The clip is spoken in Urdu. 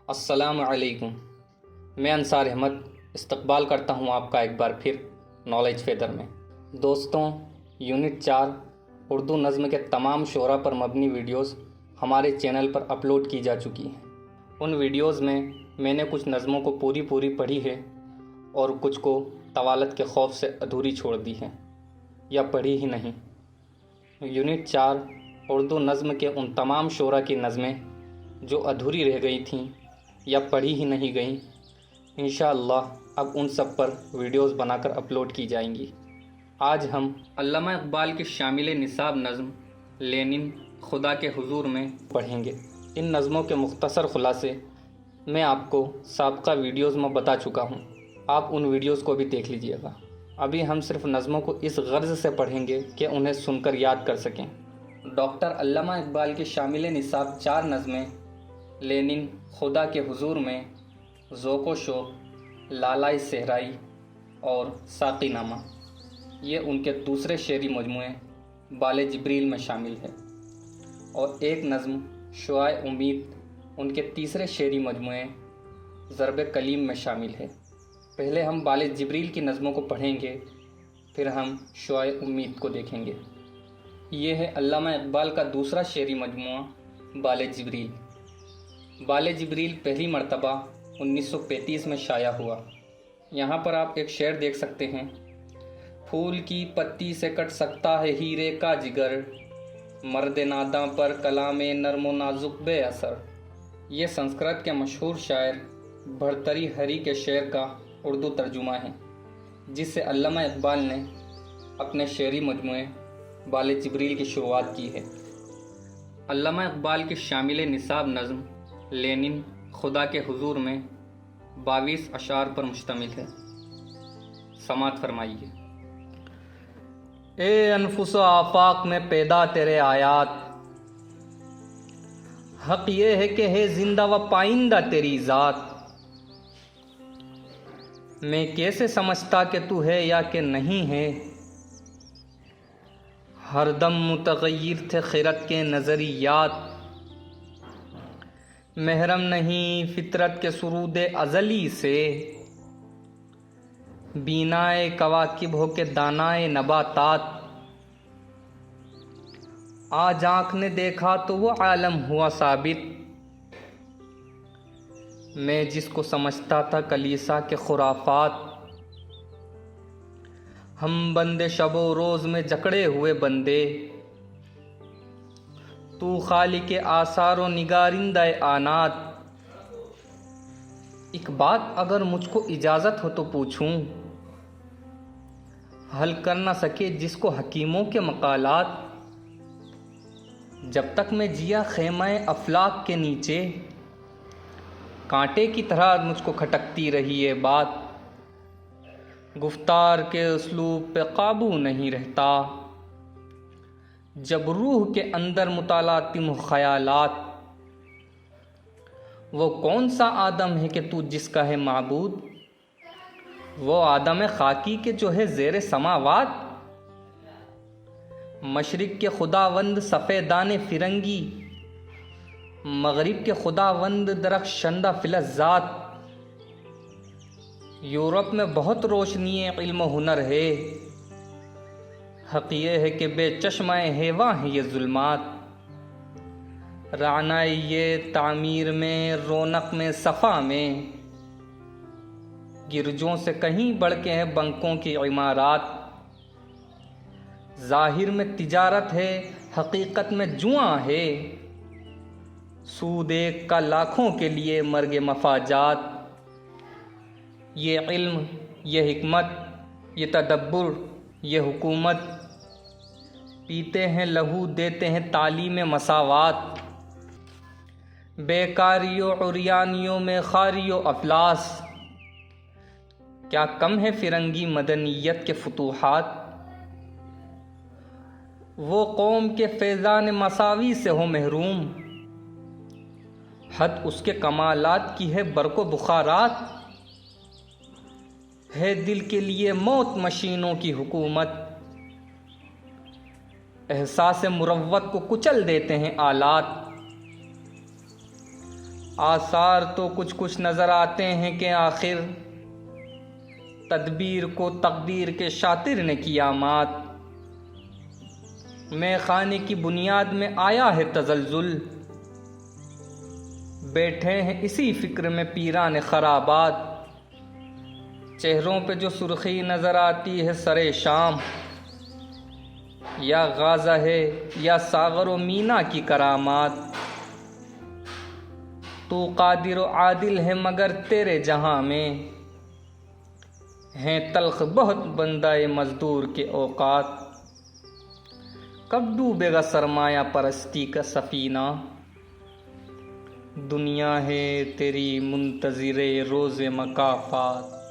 السلام علیکم۔ میں انصار احمد استقبال کرتا ہوں آپ کا ایک بار پھر نالج فیدر میں۔ دوستوں، یونٹ 4 اردو نظم کے تمام شعراء پر مبنی ویڈیوز ہمارے چینل پر اپلوڈ کی جا چکی ہیں۔ ان ویڈیوز میں نے کچھ نظموں کو پوری پڑھی ہے اور کچھ کو طوالت کے خوف سے ادھوری چھوڑ دی ہے یا پڑھی ہی نہیں۔ یونٹ 4 اردو نظم کے ان تمام شعراء کی نظمیں جو ادھوری رہ گئی تھیں یا پڑھی ہی نہیں گئیں، انشاءاللہ اب ان سب پر ویڈیوز بنا کر اپلوڈ کی جائیں گی۔ آج ہم علامہ اقبال کی شامل نصاب نظم لینن خدا کے حضور میں پڑھیں گے۔ ان نظموں کے مختصر خلاصے میں آپ کو سابقہ ویڈیوز میں بتا چکا ہوں، آپ ان ویڈیوز کو بھی دیکھ لیجئے گا۔ ابھی ہم صرف نظموں کو اس غرض سے پڑھیں گے کہ انہیں سن کر یاد کر سکیں۔ ڈاکٹر علامہ اقبال کی شامل نصاب 4 نظمیں لینن خدا کے حضور میں، ذوق و شوق، لالائے صحرائی اور ساقی نامہ، یہ ان کے دوسرے شعری مجموعے بال جبریل میں شامل ہے، اور ایک نظم شعاع امید ان کے تیسرے شعری مجموعے ضرب کلیم میں شامل ہے۔ پہلے ہم بال جبریل کی نظموں کو پڑھیں گے، پھر ہم شعاع امید کو دیکھیں گے۔ یہ ہے علامہ اقبال کا دوسرا شعری مجموعہ بال جبریل۔ بال جبریل پہلی مرتبہ 1935 میں شائع ہوا۔ یہاں پر آپ ایک شعر دیکھ سکتے ہیں: پھول کی پتی سے کٹ سکتا ہے ہیرے کا جگر، مرد ناداں پر کلام نرم و نازک بے اثر۔ یہ سنسکرت کے مشہور شاعر بھرتری ہری کے شعر کا اردو ترجمہ ہے، جس سے علامہ اقبال نے اپنے شعری مجموعے بال جبریل کی شروعات کی ہے۔ علامہ اقبال کی شامل نصاب نظم لینن خدا کے حضور میں 22 اشعار پر مشتمل ہے۔ سماعت فرمائیے۔ اے انفس و آفاق میں پیدا تیرے آیات، حق یہ ہے کہ ہے زندہ و پائندہ تیری ذات۔ میں کیسے سمجھتا کہ تو ہے یا کہ نہیں ہے، ہر دم متغیر تھے خرد کے نظریات۔ محرم نہیں فطرت کے سرود ازلی سے، بینائے کواکب ہو کے دانائے نباتات۔ آج آنکھ نے دیکھا تو وہ عالم ہوا ثابت، میں جس کو سمجھتا تھا کلیسا کے خرافات۔ ہم بندے شب و روز میں جکڑے ہوئے بندے، تو خالق آثار و نگارندہ آنات۔ ایک بات اگر مجھ کو اجازت ہو تو پوچھوں، حل کر نہ سکے جس کو حکیموں کے مقالات۔ جب تک میں جیا خیمہ افلاک کے نیچے، کانٹے کی طرح مجھ کو کھٹکتی رہی یہ بات۔ گفتار کے اسلوب پہ قابو نہیں رہتا، جب روح کے اندر مطالعاتی خیالات۔ وہ کون سا آدم ہے کہ تو جس کا ہے معبود، وہ آدم خاکی کے جو ہے زیر سماوات۔ مشرق کے خداوند سفیدان فرنگی، مغرب کے خداوند درخشندہ فلزات۔ یورپ میں بہت روشنی علم و ہنر ہے، حق یہ ہے کہ بے چشمہ ہیواں ہیں یہ ظلمات۔ رعنائی یہ تعمیر میں، رونق میں، صفا میں، گرجوں سے کہیں بڑھ کے ہیں بنکوں کی عمارات۔ ظاہر میں تجارت ہے، حقیقت میں جواں ہے، سود ایک کا لاکھوں کے لیے مرگ مفاجات۔ یہ علم، یہ حکمت، یہ تدبر، یہ حکومت، پیتے ہیں لہو دیتے ہیں تعلیم مساوات۔ بیکاری و عریانیوں میں خاری و افلاس، کیا کم ہے فرنگی مدنیت کے فتوحات۔ وہ قوم کے فیضان مساوی سے ہو محروم، حد اس کے کمالات کی ہے برق و بخارات۔ ہے دل کے لیے موت مشینوں کی حکومت، احساس مروت کو کچل دیتے ہیں آلات۔ آثار تو کچھ کچھ نظر آتے ہیں کہ آخر تدبیر کو تقدیر کے شاطر نے کیا مات۔ میں خانے کی بنیاد میں آیا ہے تزلزل، بیٹھے ہیں اسی فکر میں پیران خرابات۔ چہروں پہ جو سرخی نظر آتی ہے سرے شام، یا غازہ ہے یا ساغر و مینا کی کرامات۔ تو قادر و عادل ہے مگر تیرے جہاں میں ہیں تلخ بہت بندہ مزدور کے اوقات۔ کب ڈوبے گا سرمایہ پرستی کا سفینہ، دنیا ہے تیری منتظر روز مکافات۔